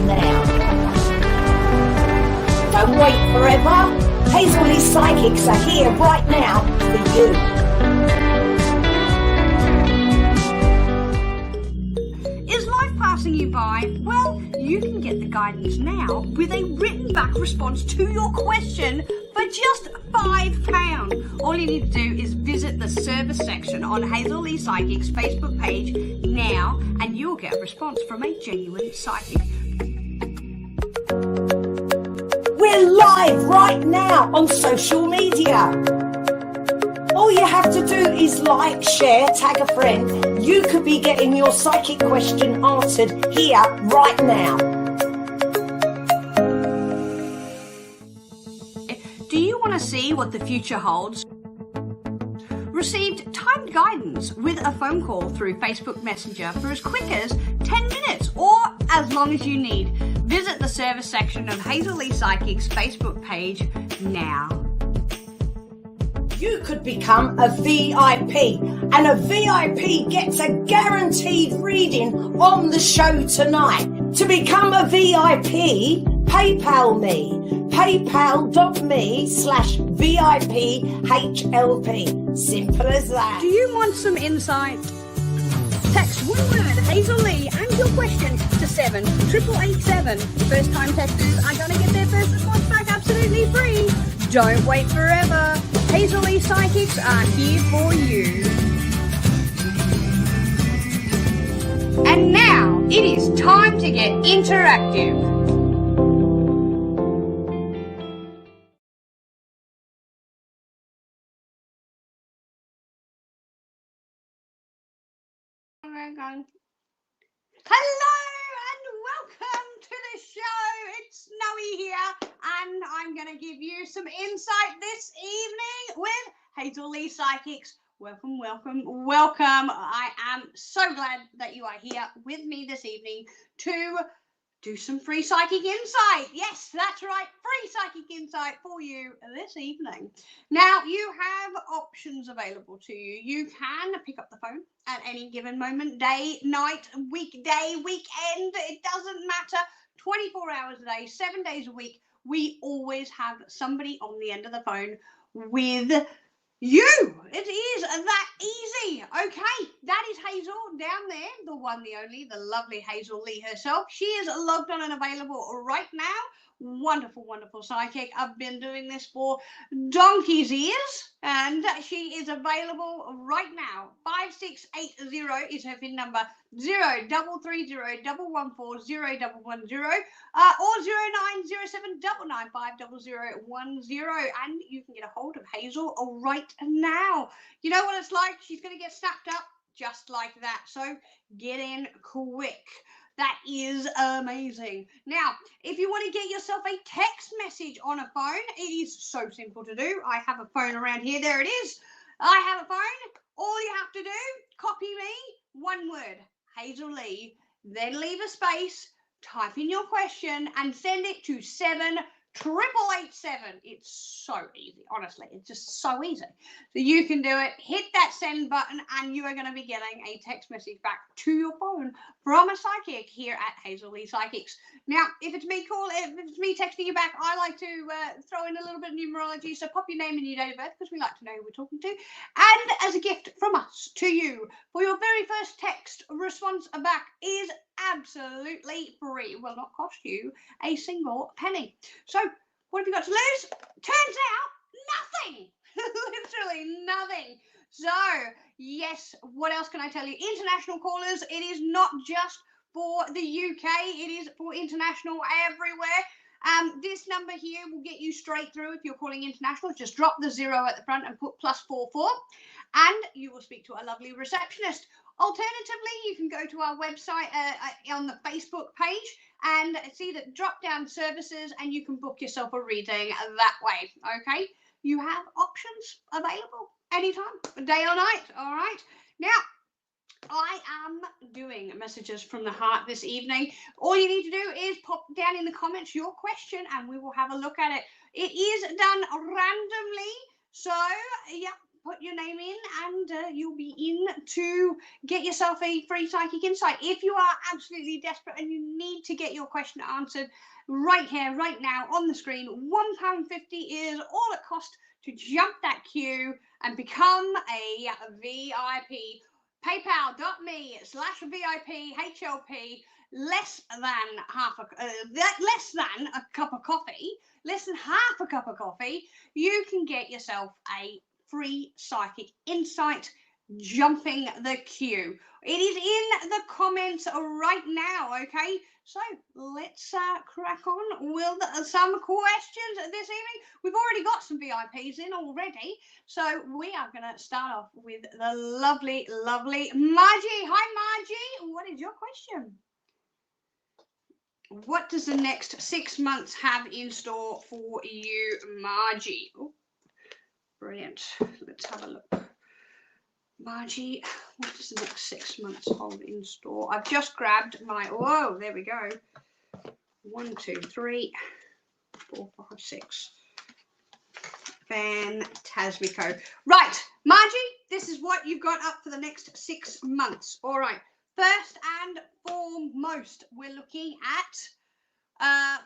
now. Don't wait forever. Hazels Psychics are here right now for you. Is life passing you by? Well, you can get the guidance now with a written back response to your question for just £5. All you need to do is visit the service section on Hazel Psychic's Facebook page now, and you'll get a response from a genuine psychic. We're live right now on social media. All you have to do is like, share, tag a friend. You could be getting your psychic question answered here right now. Do you want to see what the future holds? Received timed guidance with a phone call through Facebook Messenger for as quick as 10 minutes or as long as you need. Visit the service section of Hazel Psychic's Facebook page now. You could become a VIP, and a VIP gets a guaranteed reading on the show tonight. To become a VIP, PayPal me, paypal.me/VIPHLP. Simple as that. Do you want some insight? Text one word Hazel Lee and your question to 78887. First time texters are going to get their first response back absolutely free. Don't wait forever. Hazel Lee Psychics are here for you. And now it is time to get interactive. Hello and welcome to the show. It's Snowy here, and I'm going to give you some insight this evening with Hazel Lee Psychics. Welcome, welcome, welcome. I am so glad that you are here with me this evening to do some free psychic insight. Yes, that's right, free psychic insight for you this evening. Now, you have options available to you. You can pick up the phone at any given moment, day, night, weekday, weekend, it doesn't matter. 24 hours a day, 7 days a week, we always have somebody on the end of the phone with you. It is that easy. Okay, that is Hazel down there, the one, the only, the lovely Hazel Lee herself. She is logged on and available right now. Wonderful, wonderful psychic. I've been doing this for donkey's ears, and she is available right now. 5680 is her PIN number. 0330114010 or 0907995010, and you can get a hold of Hazel right now. You know what it's like? She's going to get snapped up just like that. So get in quick. That is amazing. Now, if you want to get yourself a text message on a phone, it is so simple to do. I have a phone around here. There it is. I have a phone. All you have to do, copy me, one word, Hazel Lee, then leave a space, type in your question, and send it to 78887. It's so easy, honestly. It's just so easy. So you can do it. Hit that send button, and you are going to be getting a text message back to your phone from a psychic here at Hazel Lee Psychics. Now, if it's me texting you back, I like to throw in a little bit of numerology. So pop your name and your date of birth, because we like to know who we're talking to. And as a gift from us to you, for your very first text response back is absolutely free. It will not cost you a single penny. So what have you got to lose? Turns out nothing. Literally nothing. So yes, what else can I tell you? International callers, it is not just for the UK, it is for international everywhere. This number here will get you straight through if you're calling international. Just drop the 0 at the front and put +44, and you will speak to a lovely receptionist. Alternatively, you can go to our website on the Facebook page and see the drop-down services, and you can book yourself a reading that way, okay? You have options available anytime, day or night, all right? Now, I am doing messages from the heart this evening. All you need to do is pop down in the comments your question, and we will have a look at it. It is done randomly, so, yeah. put your name in, and you'll be in to get yourself a free psychic insight. If you are absolutely desperate and you need to get your question answered right here, right now on the screen, £1.50 is all it costs to jump that queue and become a VIP. PayPal.me/VIP HLP. Less than a cup of coffee, less than half a cup of coffee, you can get yourself a free psychic insight jumping the queue. It is in the comments right now, okay? So let's crack on with some questions this evening. We've already got some VIPs in already, so we are going to start off with the lovely, lovely Margie. Hi, Margie. What is your question? What does the next 6 months have in store for you, Margie? Oh, brilliant. Let's have a look. Margie, what does the next 6 months hold in store? I've just grabbed my, whoa, there we go. 1, 2, 3, 4, 5, 6. Fantasmico. Right, Margie, this is what you've got up for the next 6 months. All right. First and foremost, we're looking at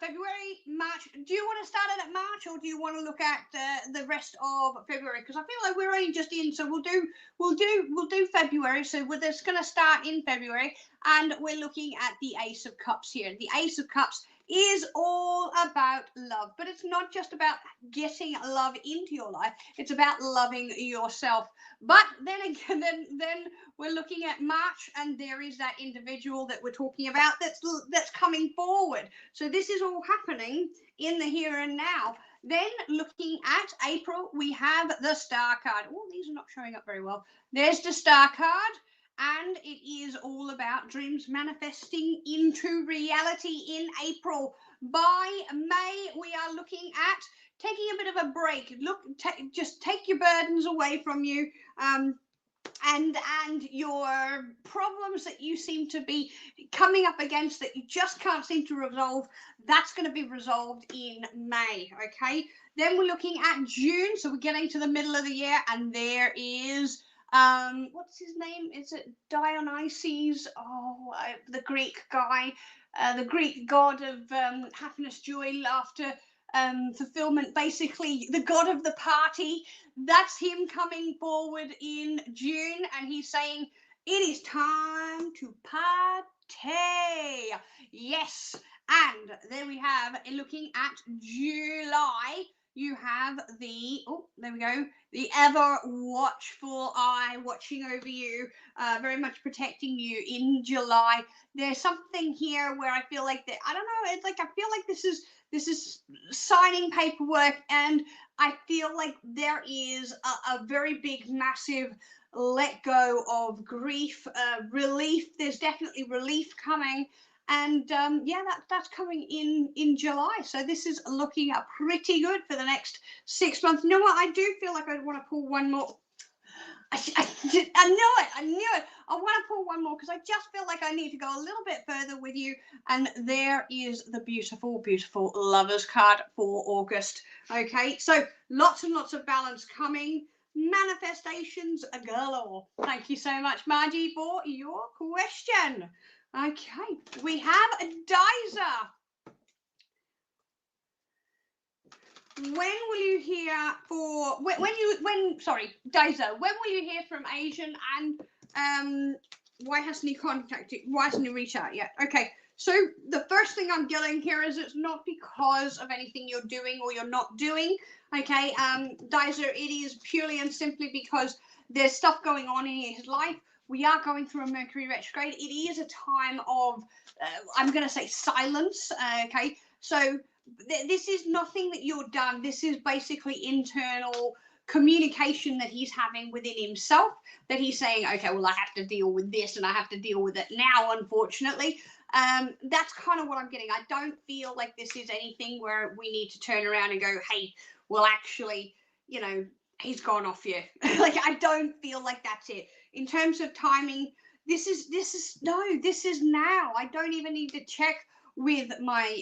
February, March. Do you want to start it at March, or do you want to look at the rest of February? Because I feel like we're only just in, so we'll do February. So we're just going to start in February, and we're looking at the Ace of Cups here. The Ace of Cups is all about love, but it's not just about getting love into your life. It's about loving yourself. But then again, then we're looking at March, and there is that individual that we're talking about that's coming forward. So this is all happening in the here and now. Then looking at April, we have the Star card. Oh, these are not showing up very well. There's the Star card. And it is all about dreams manifesting into reality in April. By May, we are looking at taking a bit of a break. Look, just take your burdens away from you, and your problems that you seem to be coming up against that you just can't seem to resolve. That's going to be resolved in May. Okay. Then we're looking at June, so we're getting to the middle of the year, and there is. What's his name? Is it Dionysus? Oh, the Greek guy, the Greek god of happiness, joy, laughter, fulfillment, basically the god of the party. That's him coming forward in June, and he's saying it is time to party. Yes. And then we have, looking at July, you have the, oh, there we go, the ever watchful eye watching over you, very much protecting you in July. There's something here where I feel like that, I don't know, it's like I feel like this is signing paperwork, and I feel like there is a very big, massive let go of grief, relief. There's definitely relief coming. And yeah, that's coming in July. So this is looking pretty good for the next 6 months. You know what? I do feel like I want to pull one more. I knew it. I want to pull one more because I just feel like I need to go a little bit further with you. And there is the beautiful, beautiful Lovers card for August. Okay, so lots and lots of balance coming. Manifestations galore. Thank you so much, Margie, for your question. Okay, we have a Diza. When will you hear for Diza, when will you hear from Asian, and why hasn't he contacted, why hasn't he reached out yet? Okay, so the first thing I'm getting here is it's not because of anything you're doing or you're not doing. Okay, Diza, it is purely and simply because there's stuff going on in his life. We are going through a Mercury retrograde. It is a time of, I'm going to say, silence. Okay, so this is nothing that you're done. This is basically internal communication that he's having within himself, that he's saying, okay, well, I have to deal with this and I have to deal with it now, unfortunately. That's kind of what I'm getting. I don't feel like this is anything where we need to turn around and go, hey, well, actually, you know, he's gone off you. Like, I don't feel like that's it. In terms of timing, this is now. I don't even need to check with my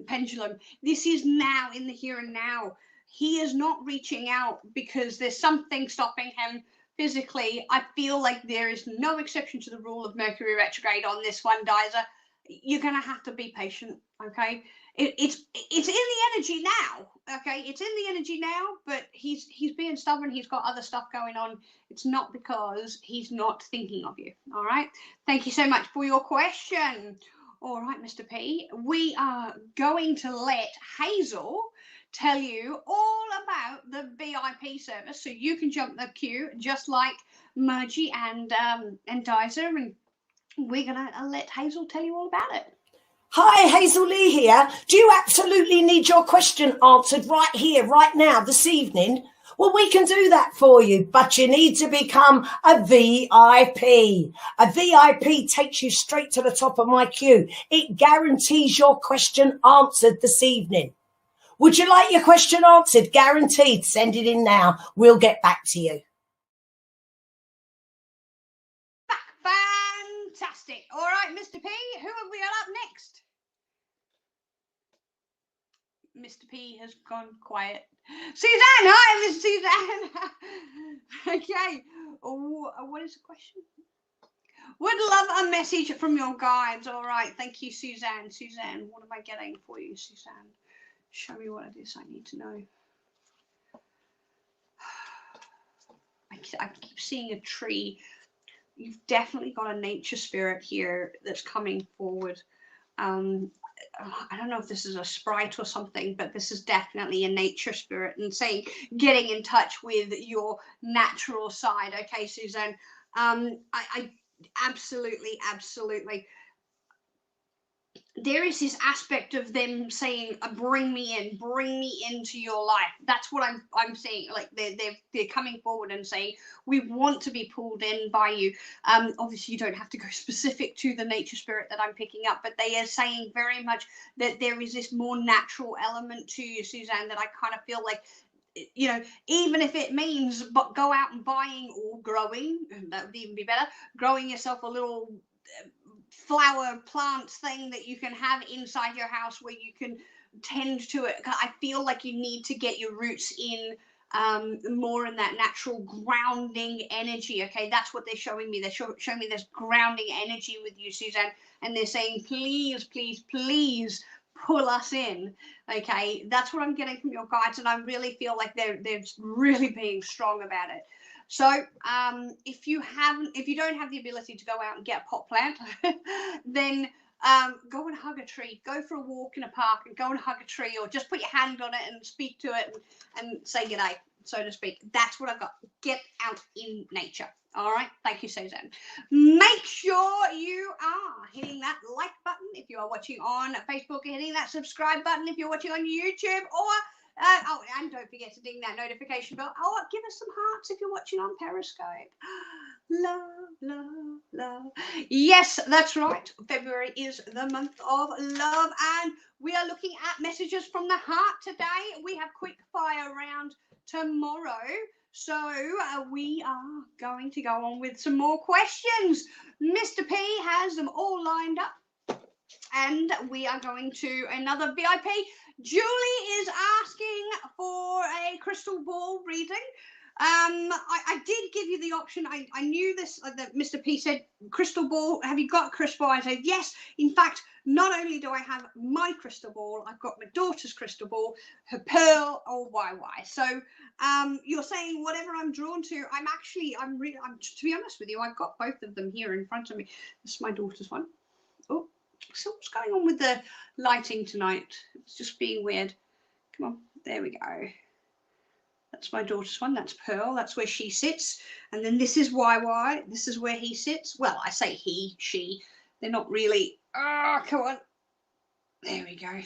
pendulum. This is now, in the here and now. he is not reaching out because there's something stopping him physically. I feel like there is no exception to the rule of Mercury retrograde on this one, Diza. You're going to have to be patient, okay? It's in the energy now, okay? It's in the energy now, but he's being stubborn. He's got other stuff going on. It's not because he's not thinking of you, all right? Thank you so much for your question. All right, Mr. P, we are going to let Hazel tell you all about the VIP service, so you can jump the queue just like Mergy and Diza, and we're gonna let Hazel tell you all about it. Hi, Hazel Lee here. Do you absolutely need your question answered right here, right now, this evening? Well, we can do that for you, but you need to become a VIP. A VIP takes you straight to the top of my queue. It guarantees your question answered this evening. Would you like your question answered? Guaranteed. Send it in now. We'll get back to you. Fantastic. All right, Mr. P, who have we got up next? Mr. P has gone quiet. Suzanne, hi, Miss Suzanne. Okay. What is the question? Would love a message from your guides. All right. Thank you, Suzanne. Suzanne, what am I getting for you, Suzanne? Show me what it is I need to know. I keep seeing a tree. You've definitely got a nature spirit here that's coming forward. I don't know if this is a sprite or something, but this is definitely a nature spirit and saying getting in touch with your natural side. Okay, Suzanne. I absolutely. There is this aspect of them saying, bring me into your life. That's what I'm seeing. Like they're coming forward and saying, we want to be pulled in by you. Obviously you don't have to go specific to the nature spirit that I'm picking up, but they are saying very much that there is this more natural element to you, Suzanne, that I kind of feel like, you know, even if it means but go out and buying or growing, that would even be better, growing yourself a little flower plant thing that you can have inside your house where you can tend to it. I feel like you need to get your roots in more in that natural grounding energy. Okay, that's what they're showing me. They're showing me this grounding energy with you, Suzanne, and they're saying, please pull us in. Okay, that's what I'm getting from your guides, and I really feel like they're really being strong about it. So if you don't have the ability to go out and get a pot plant, then go and hug a tree. Go for a walk in a park and go and hug a tree, or just put your hand on it and speak to it and say g'day, so to speak. That's what I've got. Get out in nature. All right. Thank you, Suzanne. Make sure you are hitting that like button if you are watching on Facebook, hitting that subscribe button if you're watching on YouTube, or and don't forget to ding that notification bell. Oh, give us some hearts if you're watching on Periscope. Love. Yes, that's right. February is the month of love, and we are looking at messages from the heart today. We have quick fire round tomorrow, so we are going to go on with some more questions. Mr. P has them all lined up, and we are going to another VIP. Julie is asking for a crystal ball reading. I did give you the option. I knew this, that Mr. P said, crystal ball, have you got a crystal ball? I said, yes. In fact, not only do I have my crystal ball, I've got my daughter's crystal ball, her pearl or YY. So you're saying whatever I'm drawn to, I'm to be honest with you, I've got both of them here in front of me. This is my daughter's one. Oh. So what's going on with the lighting tonight? It's just being weird. Come on, there we go. That's my daughter's one. That's Pearl. That's where she sits. And then this is YY. This is where he sits. Well, I say he, she. They're not really. Oh, come on. There we go.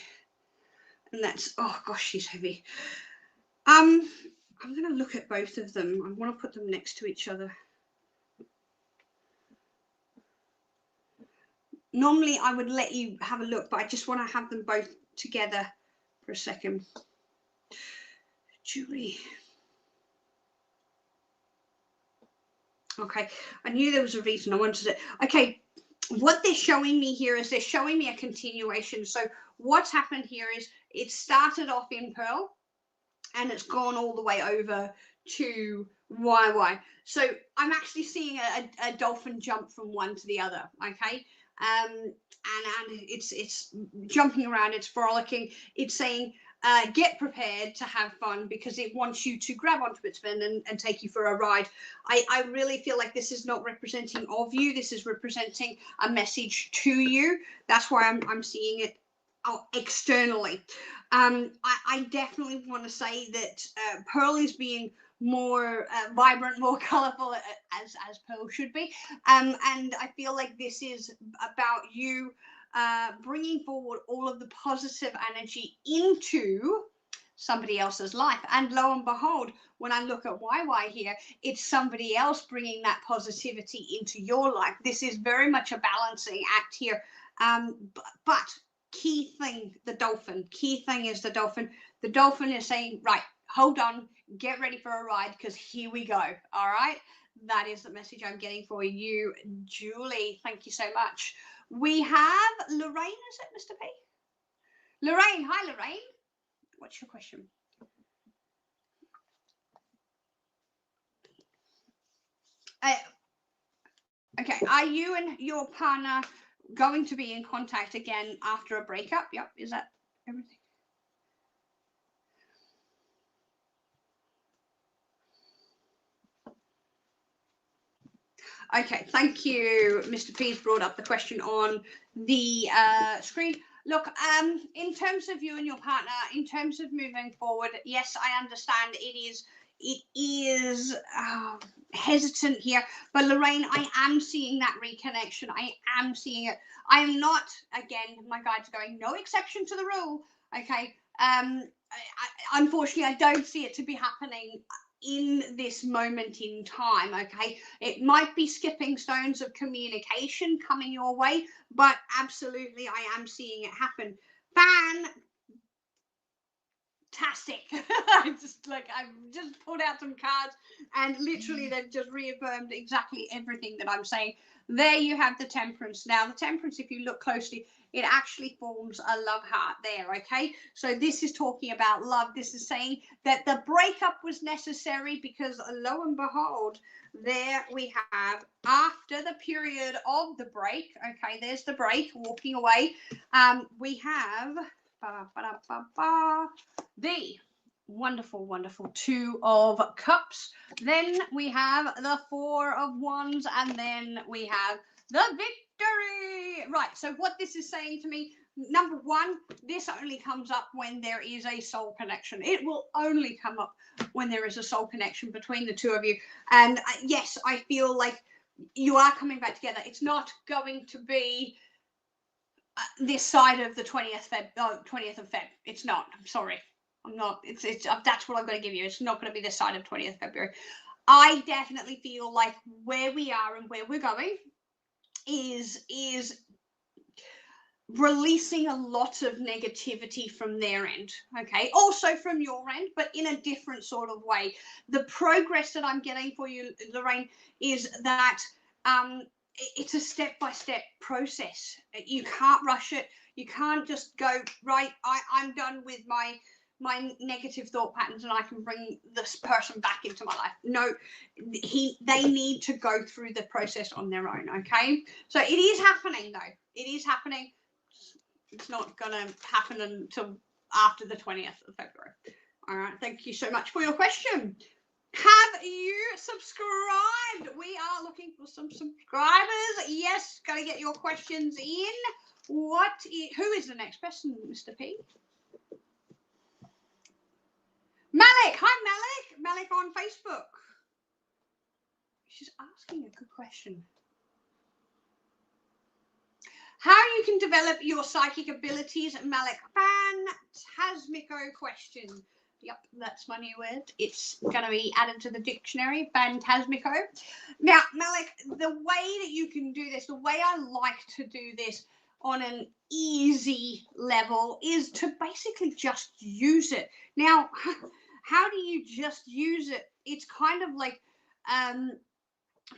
And that's, oh gosh, she's heavy. I'm going to look at both of them. I want to put them next to each other. Normally, I would let you have a look, but I just want to have them both together for a second. Julie. Okay, I knew there was a reason I wanted it. Okay, what they're showing me here is they're showing me a continuation. So what's happened here is it started off in Pearl, and it's gone all the way over to YY. So I'm actually seeing a dolphin jump from one to the other, okay? And it's jumping around, it's frolicking, it's saying, get prepared to have fun, because it wants you to grab onto its fin and take you for a ride. I really feel like this is not representing of you. This is representing a message to you. That's why I'm seeing it externally. I definitely want to say that Pearl is being more vibrant, more colorful, as Pearl should be. And I feel like this is about you bringing forward all of the positive energy into somebody else's life. And lo and behold, when I look at YY here, it's somebody else bringing that positivity into your life. This is very much a balancing act here. But key thing, the dolphin. Key thing is the dolphin. The dolphin is saying, right, hold on, get ready for a ride, because here we go. All right. That is the message I'm getting for you, Julie. Thank you so much. We have Lorraine, is it, Mr. P? Lorraine, hi, Lorraine. What's your question? Okay, are you and your partner going to be in contact again after a breakup? Yep, is that everything? Okay, thank you. Mr. P's brought up the question on the screen. Look, in terms of you and your partner, in terms of moving forward, yes, I understand it is hesitant here, but Lorraine, I am seeing that reconnection. I am seeing it. I am not, again, my guides are going, no exception to the rule. Okay. Unfortunately, I don't see it to be happening in this moment in time. Okay, it might be skipping stones of communication coming your way, but absolutely I am seeing it happen. Fantastic. I've just pulled out some cards and literally they've just reaffirmed exactly everything that I'm saying. There you have the Temperance. Now the Temperance, if you look closely, it actually forms a love heart there. Okay, so this is talking about love. This is saying that the breakup was necessary, because lo and behold, there we have, after the period of the break, okay, there's the break, walking away, we have the wonderful, wonderful Two of Cups. Then we have the Four of Wands, and then we have the victory. Right, so what this is saying to me, number one, this only comes up when there is a soul connection. It will only come up when there is a soul connection between the two of you. And yes, I feel like you are coming back together. It's not going to be this side of the 20th of Feb. It's not. I'm sorry. I'm not. It's that's what I'm going to give you. It's not going to be this side of 20th February. I definitely feel like where we are and where we're going is releasing a lot of negativity from their end, okay, also from your end, but in a different sort of way. The progress that I'm getting for you, Lorraine, is that it's a step-by-step process. You can't rush it. You can't just go, right, I'm done with my negative thought patterns and I can bring this person back into my life. No, they need to go through the process on their own, okay? So it is happening, though. It is happening. It's not going to happen until after the 20th of February. All right, thank you so much for your question. Have you subscribed? We are looking for some subscribers. Yes, got to get your questions in. Who is the next person, Mr. P? Malik. Hi, Malik. Malik on Facebook. She's asking a good question. How you can develop your psychic abilities, Malik. Phantasmico question. Yep, that's my new word. It's going to be added to the dictionary, phantasmico. Now, Malik, the way that you can do this, the way I like to do this on an easy level is to basically just use it. Now, how do you just use it? It's kind of like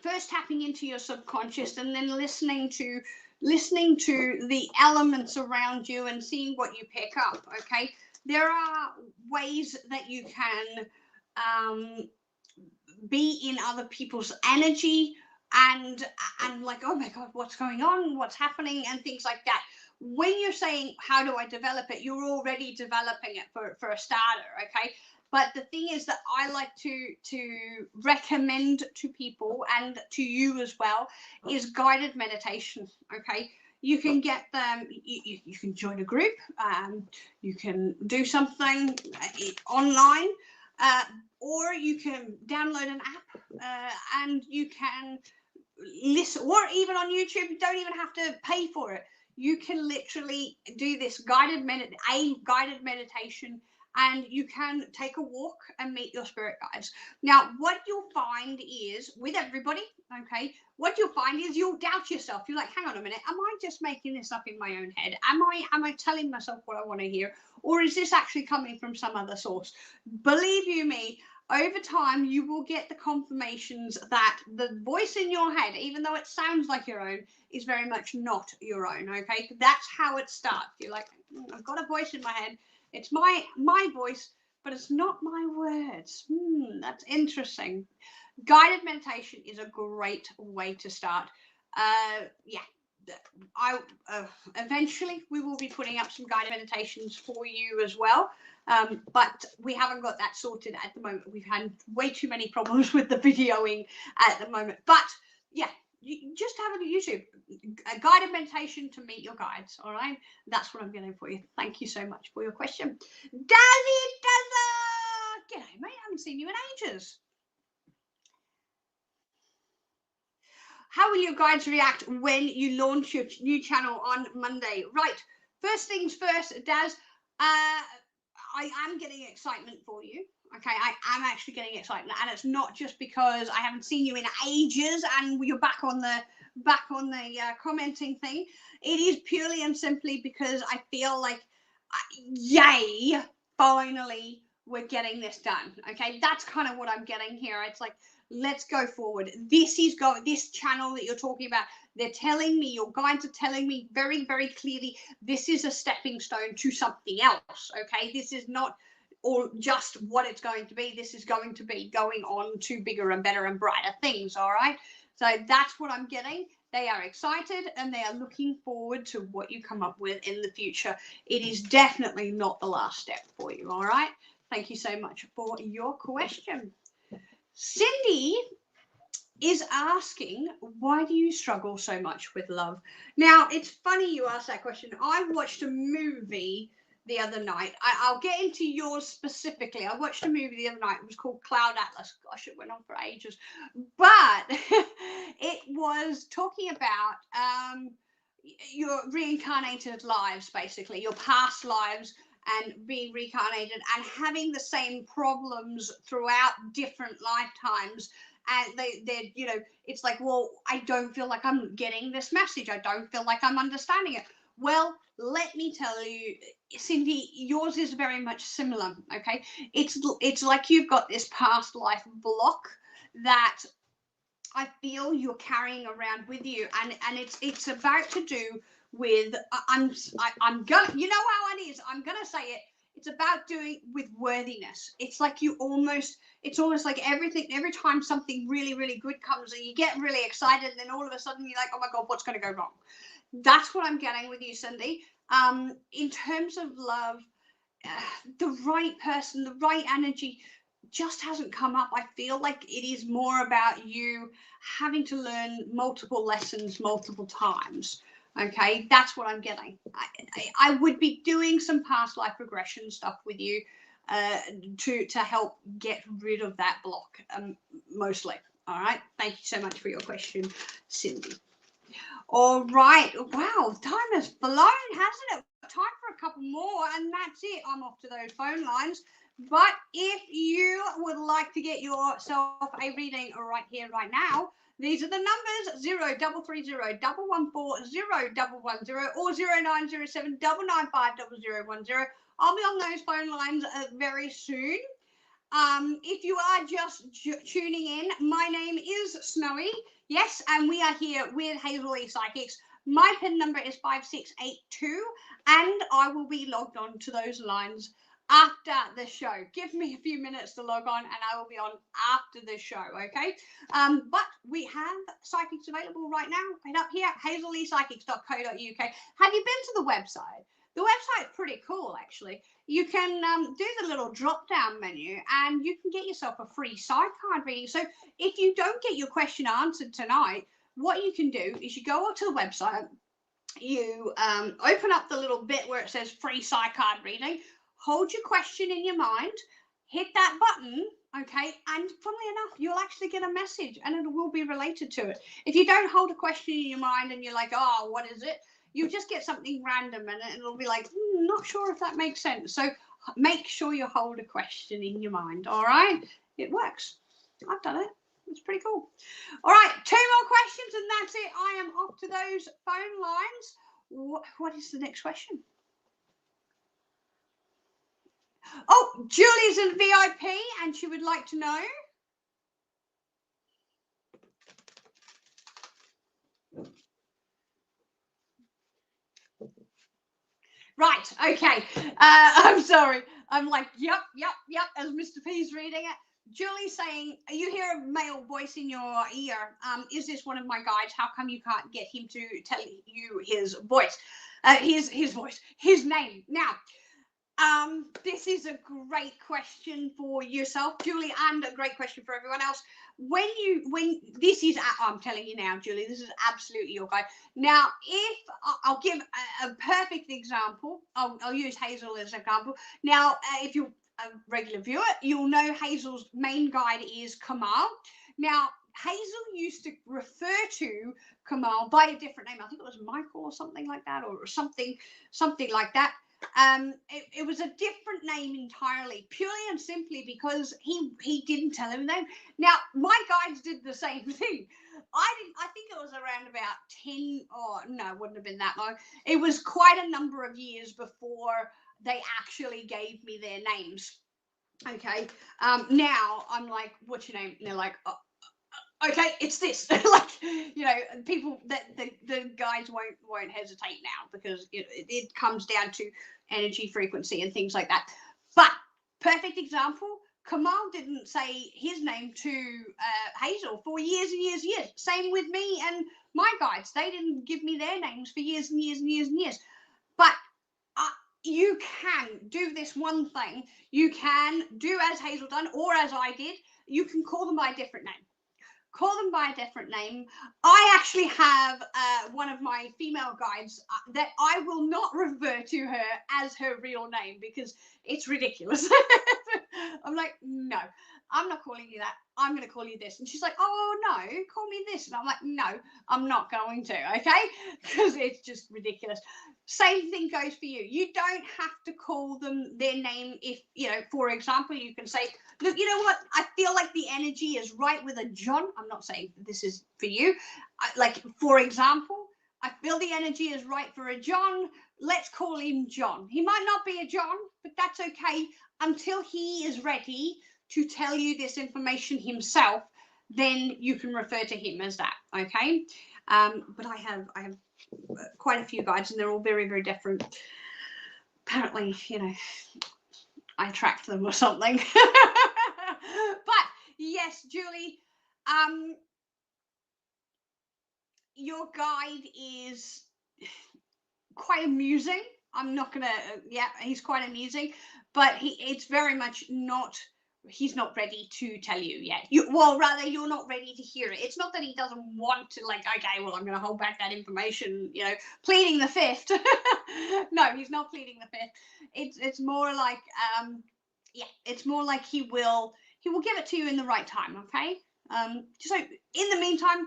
first tapping into your subconscious and then listening to the elements around you and seeing what you pick up, okay? there are ways that you can be in other people's energy and like, oh my God, what's going on, what's happening, and things like that. When you're saying how do I develop it, you're already developing it for a starter, okay? But the thing is that I like to recommend to people, and to you as well, is guided meditation, okay? You can get them, you can join a group, you can do something online, or you can download an app, and you can listen, or even on YouTube. You don't even have to pay for it. You can literally do this guided meditation, and you can take a walk and meet your spirit guides. Now, what you'll find is, with everybody, okay, what you'll find is you'll doubt yourself. You're like, hang on a minute, am I just making this up in my own head? Am I telling myself what I want to hear? Or is this actually coming from some other source? Believe you me, over time, you will get the confirmations that the voice in your head, even though it sounds like your own, is very much not your own, okay? That's how it starts. You're like, I've got a voice in my head. It's my voice, but it's not my words. That's interesting. Guided meditation is a great way to start. Yeah. Eventually we will be putting up some guided meditations for you as well, but we haven't got that sorted at the moment. We've had way too many problems with the videoing at the moment, but yeah, you just have a YouTube, a guided meditation to meet your guides. All right, that's what I'm getting for you. Thank you so much for your question. Dazzy Dazza, g'day mate, I haven't seen you in ages. How will your guides react when you launch your new channel on Monday? Right, first things first, Daz, I am getting excitement for you. Okay, I am actually getting excitement, and it's not just because I haven't seen you in ages and you're back on the commenting thing. It is purely and simply because I feel like, yay, finally we're getting this done. Okay, that's kind of what I'm getting here. It's like, let's go forward. This channel that you're talking about, they're telling me, your guides are telling me very, very clearly, this is a stepping stone to something else. Okay, this is not or just what it's going to be. This is going to be going on to bigger and better and brighter things. All right, so that's what I'm getting. They are excited and they are looking forward to what you come up with in the future. It is definitely not the last step for you. All right, thank you so much for your question. Cindy is asking, why do you struggle so much with love? Now, it's funny you asked that question. I watched a movie the other night. I'll get into yours specifically. I watched a movie the other night. It was called Cloud Atlas. Gosh, it went on for ages. But it was talking about your reincarnated lives, basically, your past lives, and being reincarnated and having the same problems throughout different lifetimes. And they're, you know, it's like, well, I don't feel like I'm getting this message. I don't feel like I'm understanding it. Well, let me tell you, Cindy, yours is very much similar, okay? It's like you've got this past life block that I feel you're carrying around with you, and it's about to do with I'm gonna, you know how it is, I'm gonna say it, it's about doing with worthiness. It's like it's almost like every time something really, really good comes and you get really excited, and then all of a sudden you're like, oh my God, what's going to go wrong? That's what I'm getting with you, Cindy. In terms of love, the right person, the right energy just hasn't come up. I feel like it is more about you having to learn multiple lessons multiple times. Okay, that's what I'm getting. I would be doing some past life regression stuff with you to help get rid of that block, mostly. All right, thank you so much for your question, Cindy. All right, wow, time has flown, hasn't it? Time for a couple more, and that's it. I'm off to those phone lines. But if you would like to get yourself a reading right here, right now, these are the numbers: 0330 114 0110 or 0907 995 0010. I'll be on those phone lines very soon. If you are just tuning in, my name is Snowy. Yes, and we are here with Hazel Psychics. My PIN number is 5682, and I will be logged on to those lines after the show. Give me a few minutes to log on and I will be on after the show, okay? But we have psychics available right now, right up here, hazelypsychics.co.uk. Have you been to the website? The website's pretty cool, actually. You can do the little drop-down menu and you can get yourself a free side card reading. So if you don't get your question answered tonight, what you can do is you go onto the website, you open up the little bit where it says free side card reading, hold your question in your mind, hit that button, okay, and funnily enough, you'll actually get a message and it will be related to it. If you don't hold a question in your mind and you're like, oh, what is it? You just get something random and it'll be like, not sure if that makes sense. So make sure you hold a question in your mind, all right? It works. I've done it. It's pretty cool. All right, 2 more questions and that's it. I am off to those phone lines. What is the next question? Oh, Julie's in VIP and she would like to know. Right, okay. I'm sorry. I'm like, yep, as Mr. P's reading it. Julie's saying, you hear a male voice in your ear. Is this one of my guides? How come you can't get him to tell you his voice? His name. Now, this is a great question for yourself, Julie, and a great question for everyone else. I'm telling you now, Julie, this is absolutely your guide. Now, if I'll give a perfect example, I'll use Hazel as an example. Now, if you're a regular viewer, you'll know Hazel's main guide is Kamal. Now, Hazel used to refer to Kamal by a different name. I think it was Michael or something like that, or something like that. It was a different name entirely, purely and simply because he didn't tell him the name. Now, my guides did the same thing. I think it was around about 10, or no, it wouldn't have been that long. It was quite a number of years before they actually gave me their names. Okay. Now I'm like, what's your name? And they're like, oh, okay, it's this. Like, you know, people that the guys won't hesitate now because it comes down to energy, frequency, and things like that. But perfect example, Kamal didn't say his name to Hazel for years and years and years. Same with me and my guides. They didn't give me their names for years and years and years and years. But you can do this one thing. You can do as Hazel done, or as I did. You can call them by a different name. Call them by a different name. I actually have one of my female guides that I will not refer to her as her real name because it's ridiculous. I'm like, no, I'm not calling you that. I'm going to call you this. And she's like, oh, no, call me this. And I'm like, no, I'm not going to, okay? Because it's just ridiculous. Same thing goes for you. You don't have to call them their name if, you know, for example, you can say, look, you know what? I feel like the energy is right with a John. I'm not saying this is for you. Like, for example, I feel the energy is right for a John. Let's call him John. He might not be a John, but that's okay until he is ready to tell you this information himself. Then you can refer to him as that, okay? But I have quite a few guides, and they're all very, very different. Apparently, you know, I attract them or something. But yes, Julie, your guide is quite amusing. I'm not gonna, he's quite amusing, but it's very much not, he's not ready to tell you yet. Rather, you're not ready to hear it. It's not that he doesn't want to, like, okay, well, I'm going to hold back that information, you know, pleading the fifth. No, he's not pleading the fifth. It's more like, it's more like he will give it to you in the right time, okay? So in the meantime,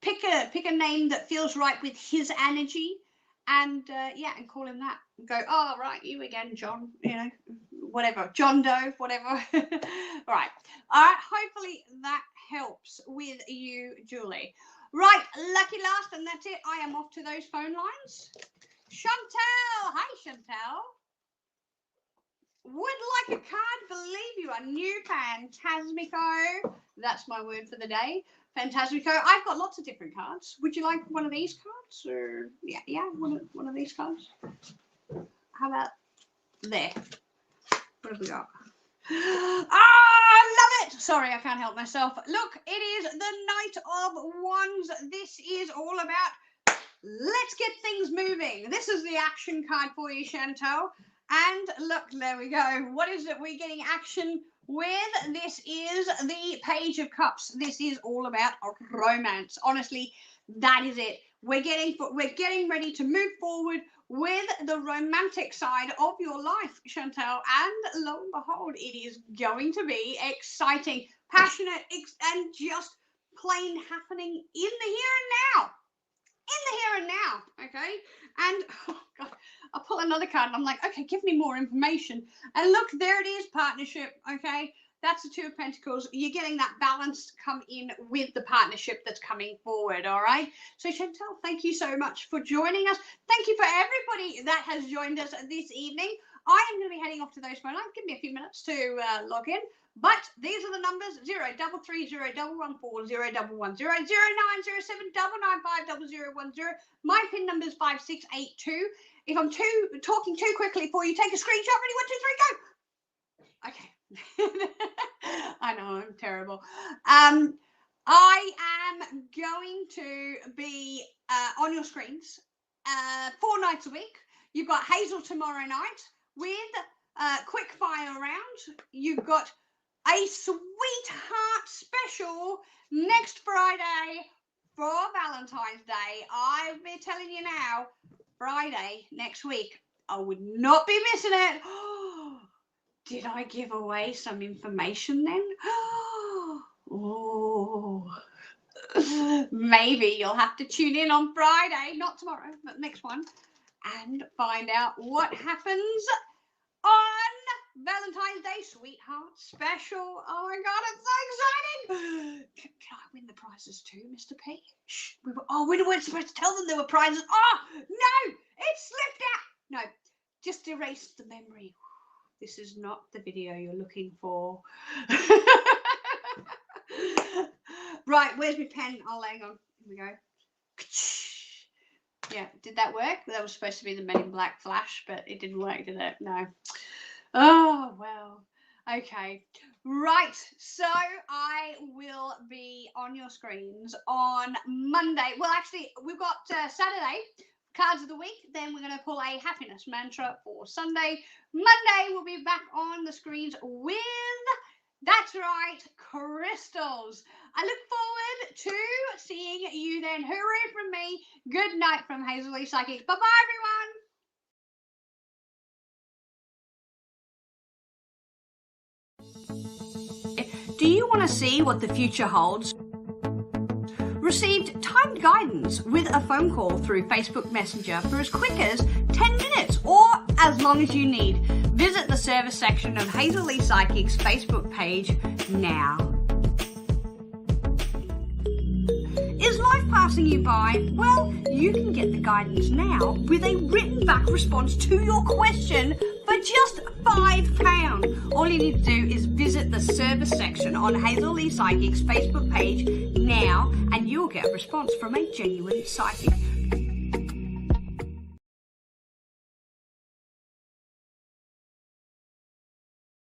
pick a name that feels right with his energy, and and call him that. Go, oh, right, you again, John, you know, whatever, John Doe, whatever. Right. Hopefully that helps with you, Julie. Right, lucky last, and that's it. I am off to those phone lines. Chantel, hi Chantel. Would like a card, believe you are new, Fantasmico. That's my word for the day. Fantasmico. I've got lots of different cards. Would you like one of these cards? Or one of these cards. How about there? have we got? I love it. Sorry, I can't help myself. Look, it is the Knight of Wands. This is all about let's get things moving. This is the action card for you, Chantal. And look, there we go. What is it we're getting action with? This is the Page of Cups. This is all about romance. Honestly, that is it. We're getting ready to move forward with the romantic side of your life, Chantal. And lo and behold, it is going to be exciting, passionate, and just plain happening in the here and now. In the here and now, okay? And, oh God, I pull another card and I'm like, okay, give me more information. And look, there it is, partnership, okay? That's the Two of Pentacles. You're getting that balance come in with the partnership that's coming forward, all right? So, Chantal, thank you so much for joining us. Thank you for everybody that has joined us this evening. I am going to be heading off to those phone lines. Give me a few minutes to log in. But these are the numbers: 0330 114 011 00907 995 0010. My PIN number is 5682. If I'm talking too quickly for you, take a screenshot. Ready? 1, 2, 3, go. Okay. I know I'm terrible. I am going to be on your screens 4 nights a week. You've got Hazel tomorrow night with quick fire round. You've got a sweetheart special next Friday for Valentine's Day. I'll be telling you now, Friday next week. I would not be missing it. Did I give away some information then? Oh, maybe you'll have to tune in on Friday, not tomorrow, but next one, and find out what happens on Valentine's Day Sweetheart Special. Oh my God, it's so exciting. Can I win the prizes too, Mr. P? Shh, we weren't supposed to tell them there were prizes. Oh, no, it slipped out. No, just erase the memory. This is not the video you're looking for. Right, where's my pen? Oh, hang on. Here we go. Yeah, did that work? That was supposed to be the Men in Black flash, but it didn't work, did it? No. Oh, well. Okay. Right. So I will be on your screens on Monday. Well, actually, we've got Saturday. Cards of the week. Then we're going to pull a happiness mantra for Sunday. Monday we'll be back on the screens with, that's right, crystals. I look forward to seeing you then. Hooray from me. Good night from Hazel Psychics. Bye bye, everyone. Do you want to see what the future holds? Received timed guidance with a phone call through Facebook Messenger for as quick as 10 minutes or as long as you need. Visit the service section of Hazel Psychics Facebook page now. Is life passing you by? Well, you can get the guidance now with a written back response to your question for just £5. All you need to do is visit the service section on Hazel Psychics Facebook page now and you'll get a response from a genuine psychic.